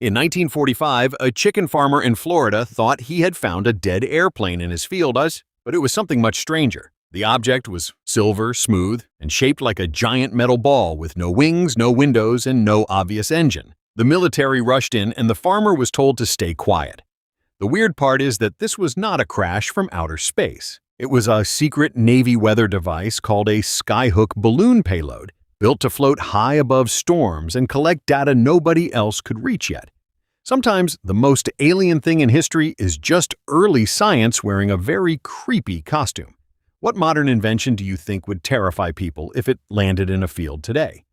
In 1945, a chicken farmer in Florida thought he had found a dead airplane in his field, but it was something much stranger. The object was silver, smooth, and shaped like a giant metal ball with no wings, no windows, and no obvious engine. The military rushed in and the farmer was told to stay quiet. The weird part is that this was not a crash from outer space. It was a secret Navy weather device called a skyhook balloon payload, built to float high above storms and collect data nobody else could reach yet. Sometimes the most alien thing in history is just early science wearing a very creepy costume. What modern invention do you think would terrify people if it landed in a field today?